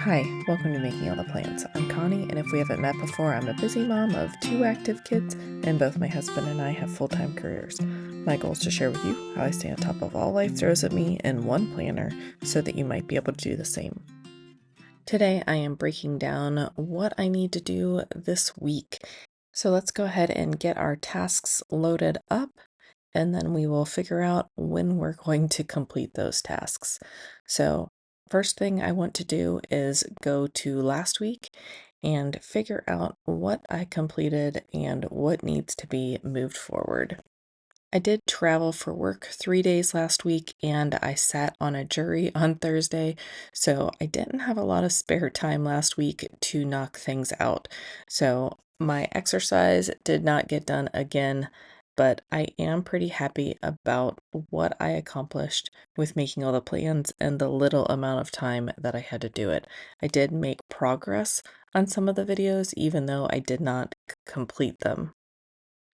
Hi, welcome to Making All the Plans. I'm Connie, and if we haven't met before, I'm a busy mom of two active kids, and both my husband and I have full-time careers. My goal is to share with you how I stay on top of all life throws at me in one planner so that you might be able to do the same. Today, I am breaking down what I need to do this week. So let's go ahead and get our tasks loaded up, and then we will figure out when we're going to complete those tasks. So first thing I want to do is go to last week and figure out what I completed and what needs to be moved forward. I did travel for work 3 days last week and I sat on a jury on Thursday, so I didn't have a lot of spare time last week to knock things out. So my exercise did not get done again, but I am pretty happy about what I accomplished with making all the plans and the little amount of time that I had to do it. I did make progress on some of the videos, even though I did not complete them.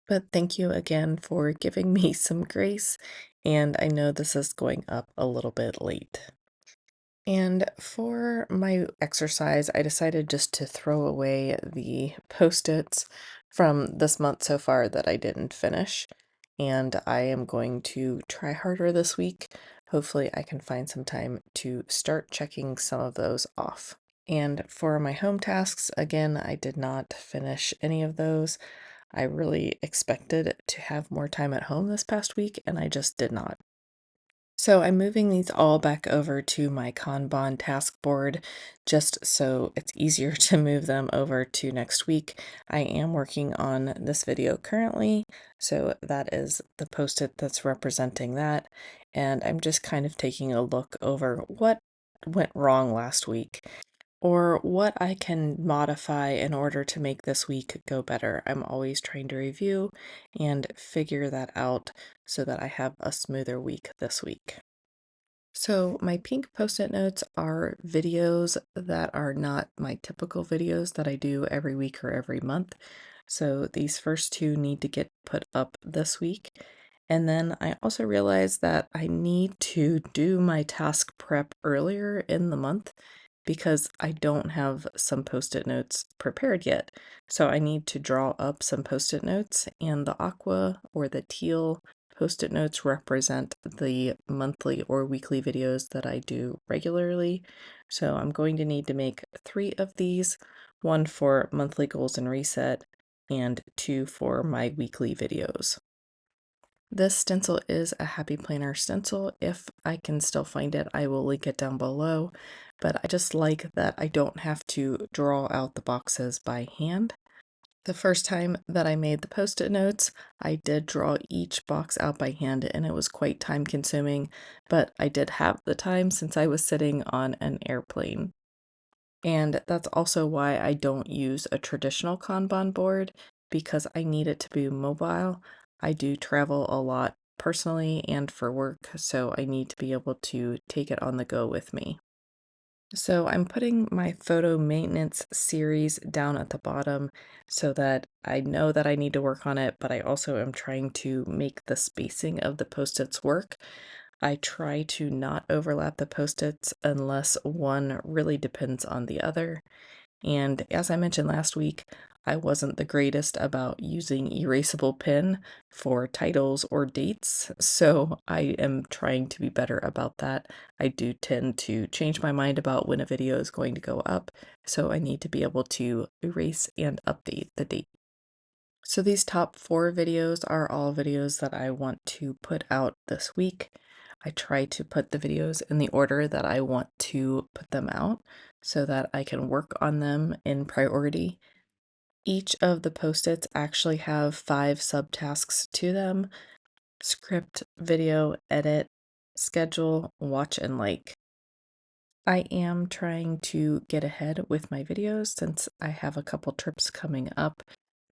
But thank you again for giving me some grace, and I know this is going up a little bit late. And for my exercise, I decided just to throw away the post-its from this month so far that I didn't finish, and I am going to try harder this week. Hopefully, I can find some time to start checking some of those off. And for my home tasks, again, I did not finish any of those. I really expected to have more time at home this past week, and I just did not. So I'm moving these all back over to my Kanban task board just so it's easier to move them over to next week. I am working on this video currently, so that is the post-it that's representing that. And I'm just kind of taking a look over what went wrong last week or what I can modify in order to make this week go better. I'm always trying to review and figure that out so that I have a smoother week this week. So my pink post-it notes are videos that are not my typical videos that I do every week or every month. So these first two need to get put up this week. And then I also realized that I need to do my task prep earlier in the month because I don't have some post-it notes prepared yet. So I need to draw up some post-it notes, and the aqua or the teal post-it notes represent the monthly or weekly videos that I do regularly. So I'm going to need to make 3 of these, one for monthly goals and reset, and 2 for my weekly videos. This stencil is a Happy Planner stencil. If I can still find it, I will link it down below, but I just like that I don't have to draw out the boxes by hand. The first time that I made the post-it notes, I did draw each box out by hand and it was quite time consuming, but I did have the time since I was sitting on an airplane. And that's also why I don't use a traditional Kanban board because I need it to be mobile. I do travel a lot personally and for work, so I need to be able to take it on the go with me. So I'm putting my photo maintenance series down at the bottom so that I know that I need to work on it, but I also am trying to make the spacing of the post-its work. I try to not overlap the post-its unless one really depends on the other. And as I mentioned last week, I wasn't the greatest about using erasable pen for titles or dates, so I am trying to be better about that. I do tend to change my mind about when a video is going to go up, so I need to be able to erase and update the date. So these top 4 videos are all videos that I want to put out this week. I try to put the videos in the order that I want to put them out so that I can work on them in priority. Each of the post-its actually have 5 subtasks to them: script, video, edit, schedule, watch, and like. I am trying to get ahead with my videos since I have a couple trips coming up.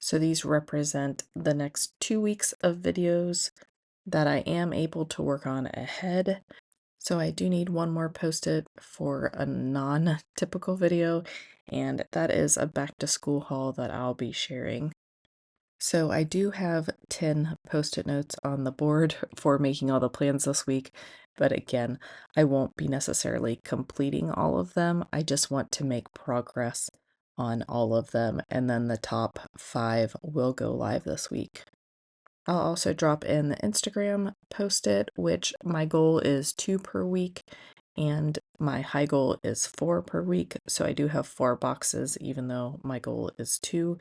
So these represent the next 2 weeks of videos that I am able to work on ahead. So I do need one more post-it for a non-typical video, and that is a back to school haul that I'll be sharing. So I do have 10 post-it notes on the board for making all the plans this week, but again, I won't be necessarily completing all of them. I just want to make progress on all of them, and then the top 5 will go live this week. I'll also drop in the Instagram post-it, which my goal is 2 per week, and my high goal is 4 per week. So I do have 4 boxes, even though my goal is 2.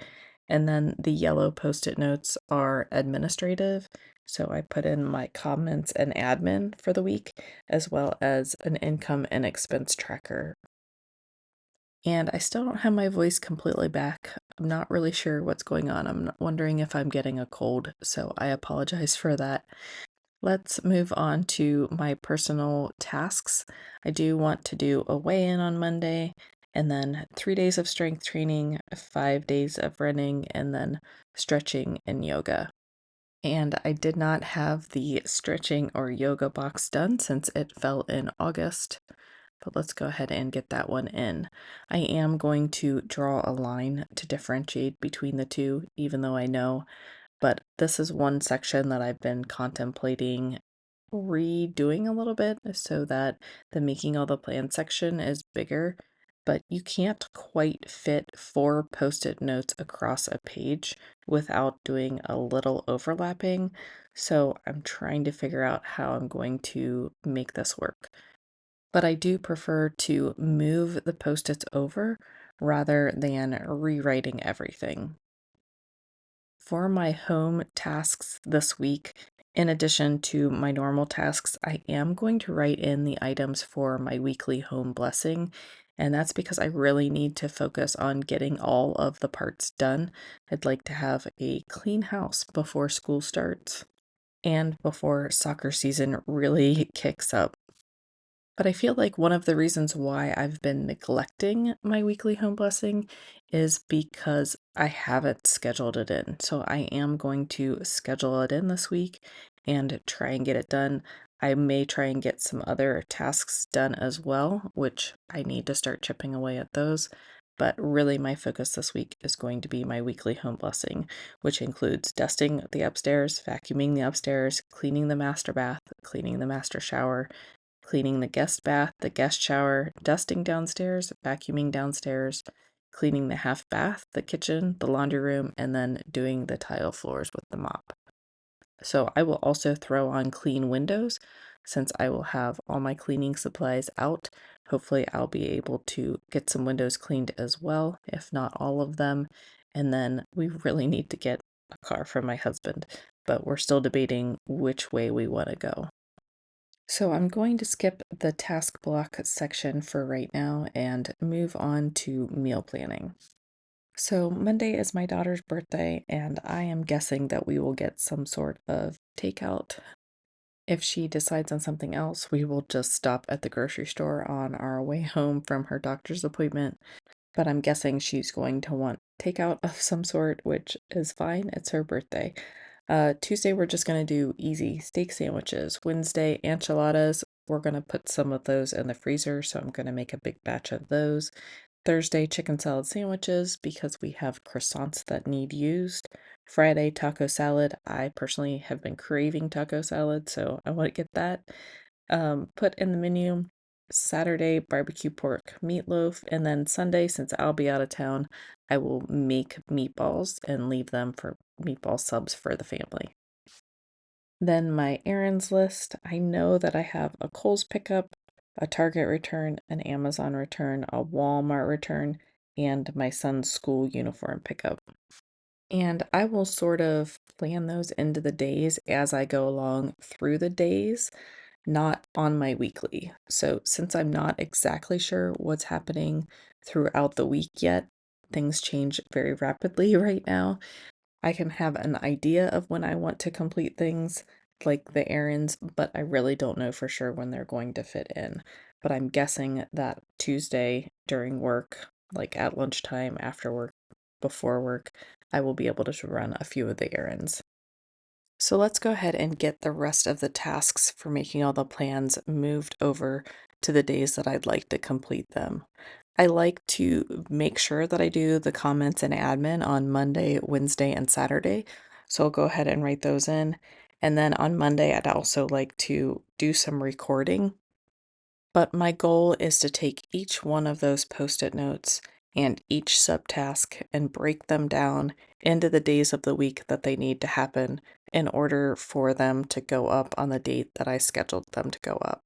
And then the yellow post-it notes are administrative. So I put in my comments and admin for the week, as well as an income and expense tracker. And I still don't have my voice completely back. I'm not really sure what's going on. wondering if I'm getting a cold, so I apologize for that. Let's move on to my personal tasks. I do want to do a weigh in on Monday, and then 3 days of strength training, 5 days of running, and then stretching and yoga. And I did not have the stretching or yoga box done since it fell in August, but let's go ahead and get that one in. I am going to draw a line to differentiate between the two, even though I know, but this is one section that I've been contemplating redoing a little bit so that the making all the plans section is bigger, but you can't quite fit 4 post-it notes across a page without doing a little overlapping. So I'm trying to figure out how I'm going to make this work. But I do prefer to move the post-its over rather than rewriting everything. For my home tasks this week, in addition to my normal tasks, I am going to write in the items for my weekly home blessing, and that's because I really need to focus on getting all of the parts done. I'd like to have a clean house before school starts and before soccer season really kicks up. But I feel like one of the reasons why I've been neglecting my weekly home blessing is because I haven't scheduled it in. So I am going to schedule it in this week and try and get it done. I may try and get some other tasks done as well, which I need to start chipping away at those. But really, my focus this week is going to be my weekly home blessing, which includes dusting the upstairs, vacuuming the upstairs, cleaning the master bath, cleaning the master shower, cleaning the guest bath, the guest shower, dusting downstairs, vacuuming downstairs, cleaning the half bath, the kitchen, the laundry room, and then doing the tile floors with the mop. So I will also throw on clean windows since I will have all my cleaning supplies out. Hopefully, I'll be able to get some windows cleaned as well, if not all of them. And then we really need to get a car for my husband, but we're still debating which way we want to go. So I'm going to skip the task block section for right now and move on to meal planning. So Monday is my daughter's birthday, and I am guessing that we will get some sort of takeout. If she decides on something else, we will just stop at the grocery store on our way home from her doctor's appointment. But I'm guessing she's going to want takeout of some sort, which is fine. It's her birthday. Tuesday, we're just gonna do easy steak sandwiches. Wednesday, enchiladas. We're gonna put some of those in the freezer, so I'm gonna make a big batch of those. Thursday, chicken salad sandwiches because we have croissants that need used. Friday, taco salad. I personally have been craving taco salad, so I want to get that put in the menu. Saturday, barbecue pork meatloaf, and then Sunday, since I'll be out of town, I will make meatballs and leave them for meatball subs for the family. Then my errands list. I know that I have a Kohl's pickup, a Target return, an Amazon return, a Walmart return, and my son's school uniform pickup. And I will sort of plan those into the days as I go along through the days, not on my weekly. So since I'm not exactly sure what's happening throughout the week yet, things change very rapidly right now. I can have an idea of when I want to complete things, like the errands, but I really don't know for sure when they're going to fit in. But I'm guessing that Tuesday during work, like at lunchtime, after work, before work, I will be able to run a few of the errands. So let's go ahead and get the rest of the tasks for making all the plans moved over to the days that I'd like to complete them. I like to make sure that I do the comments and admin on Monday, Wednesday, and Saturday. So I'll go ahead and write those in. And then on Monday, I'd also like to do some recording. But my goal is to take each one of those post-it notes and each subtask and break them down into the days of the week that they need to happen in order for them to go up on the date that I scheduled them to go up.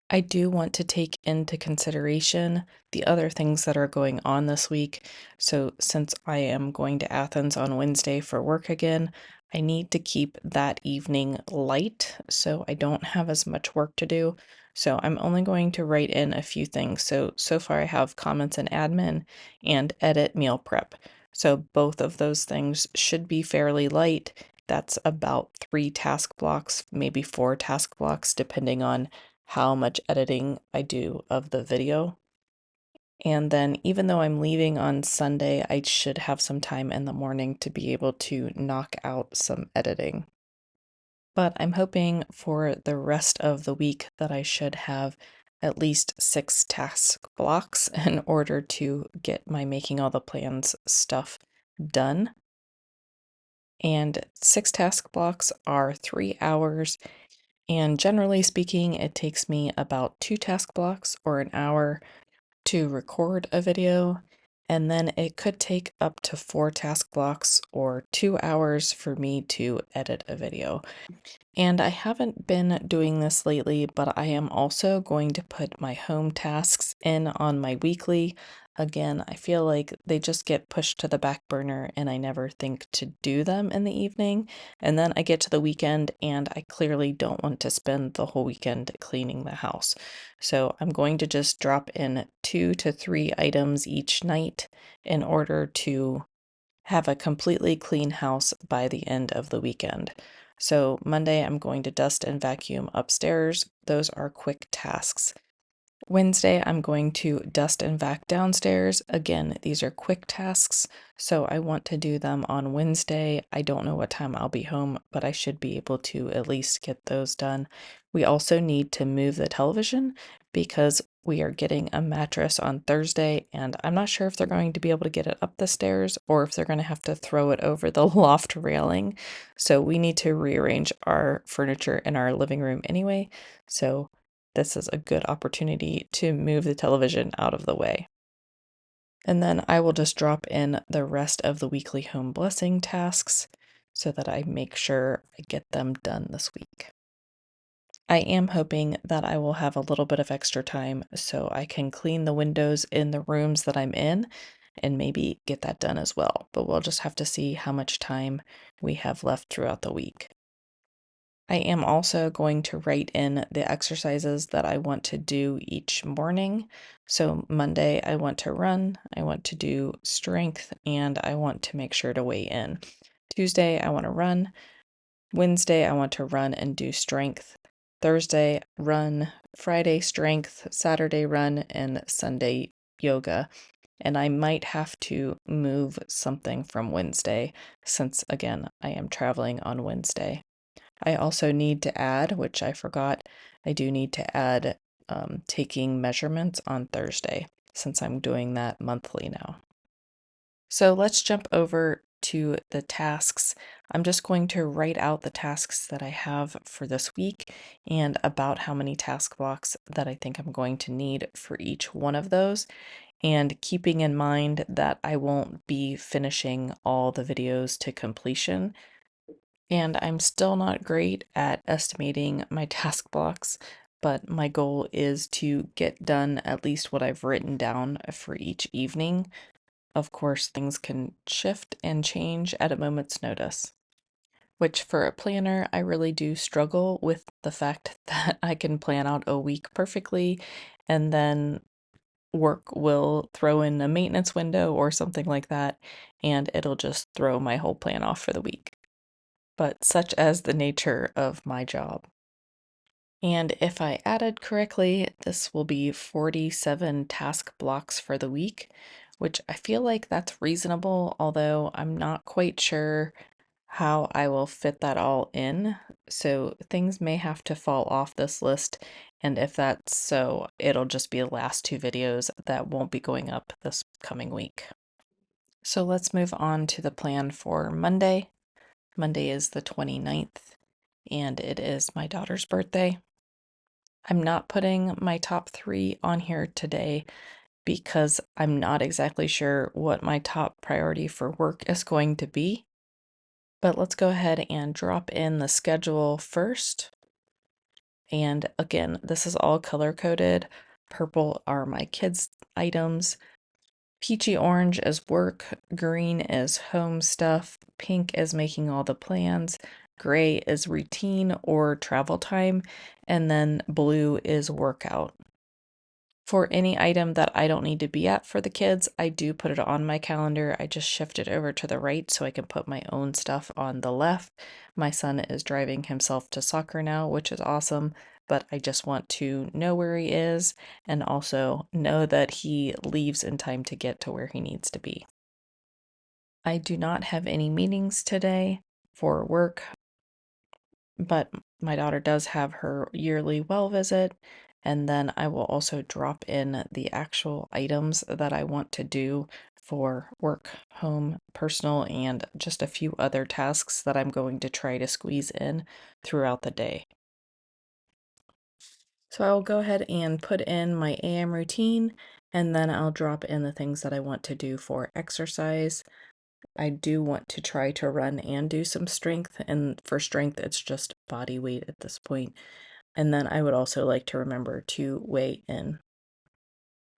I do want to take into consideration the other things that are going on this week. So, since I am going to Athens on Wednesday for work again, I need to keep that evening light so I don't have as much work to do. So, I'm only going to write in a few things. So far I have comments and admin and edit meal prep. So, both of those things should be fairly light. That's about 3 task blocks, maybe 4 task blocks, depending on how much editing I do of the video. And then, even though I'm leaving on Sunday, I should have some time in the morning to be able to knock out some editing. But I'm hoping for the rest of the week that I should have at least 6 task blocks in order to get my making all the plans stuff done. And 6 task blocks are 3 hours. And generally speaking, it takes me about 2 task blocks or an hour to record a video. And then it could take up to 4 task blocks or 2 hours for me to edit a video. And I haven't been doing this lately, but I am also going to put my home tasks in on my weekly. Again, I feel like they just get pushed to the back burner and I never think to do them in the evening. And then I get to the weekend and I clearly don't want to spend the whole weekend cleaning the house. So I'm going to just drop in 2 to 3 items each night in order to have a completely clean house by the end of the weekend. So, Monday, I'm going to dust and vacuum upstairs. Those are quick tasks. Wednesday, I'm going to dust and vac downstairs. Again, these are quick tasks, so I want to do them on Wednesday. I don't know what time I'll be home, but I should be able to at least get those done. We also need to move the television because we are getting a mattress on Thursday, and I'm not sure if they're going to be able to get it up the stairs or if they're going to have to throw it over the loft railing. So we need to rearrange our furniture in our living room anyway. So this is a good opportunity to move the television out of the way. And then I will just drop in the rest of the weekly home blessing tasks so that I make sure I get them done this week. I am hoping that I will have a little bit of extra time so I can clean the windows in the rooms that I'm in and maybe get that done as well. But we'll just have to see how much time we have left throughout the week. I am also going to write in the exercises that I want to do each morning. So, Monday, I want to run, I want to do strength, and I want to make sure to weigh in. Tuesday, I want to run. Wednesday, I want to run and do strength. Thursday, run. Friday, strength. Saturday, run. And Sunday, yoga. And I might have to move something from Wednesday since, again, I am traveling on Wednesday. I also need to add, which I forgot, I do need to add taking measurements on Thursday since I'm doing that monthly now. So let's jump over to the tasks. I'm just going to write out the tasks that I have for this week and about how many task blocks that I think I'm going to need for each one of those. And keeping in mind that I won't be finishing all the videos to completion. And I'm still not great at estimating my task blocks, but my goal is to get done at least what I've written down for each evening. Of course, things can shift and change at a moment's notice, which for a planner, I really do struggle with the fact that I can plan out a week perfectly and then work will throw in a maintenance window or something like that, and it'll just throw my whole plan off for the week. But such as the nature of my job. And if I added correctly, this will be 47 task blocks for the week, which I feel like that's reasonable, although I'm not quite sure how I will fit that all in. So things may have to fall off this list, and if that's so, it'll just be the last two videos that won't be going up this coming week. So let's move on to the plan for Monday. Monday is the 29th, and it is my daughter's birthday. I'm not putting my top 3 on here today because I'm not exactly sure what my top priority for work is going to be. But let's go ahead and drop in the schedule first. And again, this is all color coded. Purple are my kids' items. Peachy orange is work. Green is home stuff. Pink is making all the plans. Gray is routine or travel time. And then blue is workout. For any item that I don't need to be at for the kids, I do put it on my calendar. I just shift it over to the right so I can put my own stuff on the left. My son is driving himself to soccer now, which is awesome, but I just want to know where he is and also know that he leaves in time to get to where he needs to be. I do not have any meetings today for work, but my daughter does have her yearly well visit, and then I will also drop in the actual items that I want to do for work, home, personal, and just a few other tasks that I'm going to try to squeeze in throughout the day. So I'll go ahead and put in my AM routine, and then I'll drop in the things that I want to do for exercise. I do want to try to run and do some strength, and for strength, it's just body weight at this point. And then I would also like to remember to weigh in.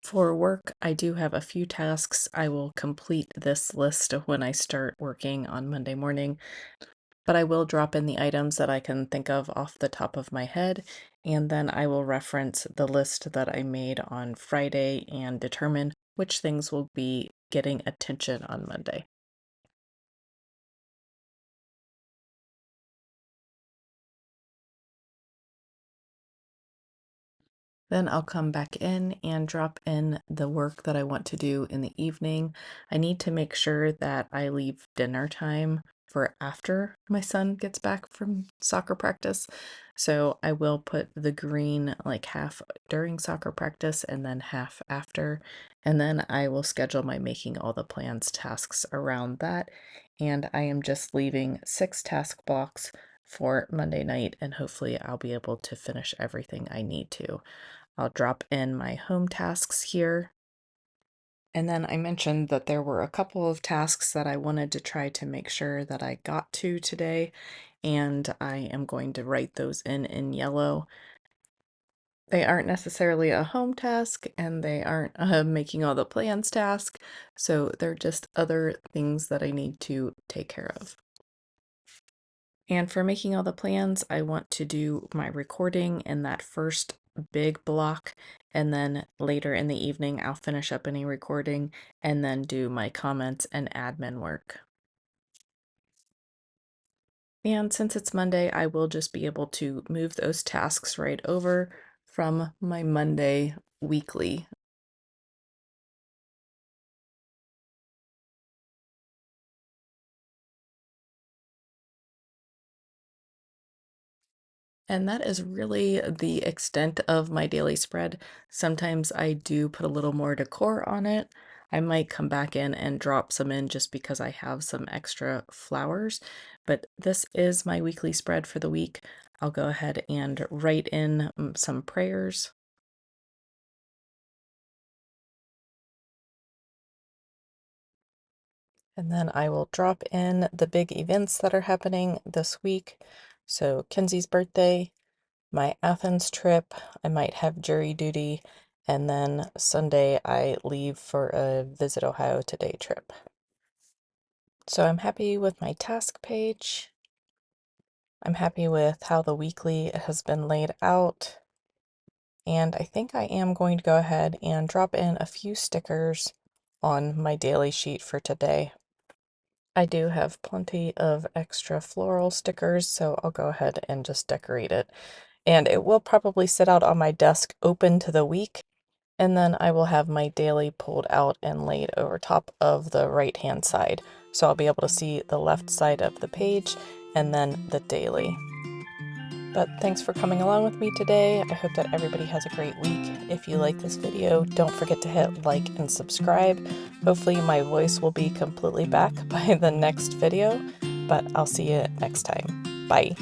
For work, I do have a few tasks. I will complete this list when I start working on Monday morning, but I will drop in the items that I can think of off the top of my head, and then I will reference the list that I made on Friday and determine which things will be getting attention on Monday. Then I'll come back in and drop in the work that I want to do in the evening. I need to make sure that I leave dinner time for after my son gets back from soccer practice. So I will put the green like half during soccer practice and then half after. And then I will schedule my making all the plans tasks around that. And I am just leaving 6 task blocks for Monday night, and hopefully I'll be able to finish everything I need to. I'll drop in my home tasks here. And then I mentioned that there were a couple of tasks that I wanted to try to make sure that I got to today, and I am going to write those in yellow. They aren't necessarily a home task, and they aren't making all the plans task, so they're just other things that I need to take care of. And for making all the plans, I want to do my recording in that first big block, and then later in the evening, I'll finish up any recording and then do my comments and admin work. And since it's Monday, I will just be able to move those tasks right over from my Monday weekly. And that is really the extent of my daily spread. Sometimes I do put a little more decor on it. I might come back in and drop some in just because I have some extra flowers, but this is my weekly spread for the week. I'll go ahead and write in some prayers. And then I will drop in the big events that are happening this week. So Kenzie's birthday, my Athens trip, I might have jury duty, and then Sunday I leave for a Visit Ohio Today trip. So I'm happy with my task page. I'm happy with how the weekly has been laid out. And I think I am going to go ahead and drop in a few stickers on my daily sheet for today. I do have plenty of extra floral stickers, so I'll go ahead and just decorate it. And it will probably sit out on my desk open to the week, and then I will have my daily pulled out and laid over top of the right hand side so I'll be able to see the left side of the page and then the daily. But thanks for coming along with me today. I hope that everybody has a great week. If you like this video, don't forget to hit like and subscribe. Hopefully my voice will be completely back by the next video, but I'll see you next time. Bye.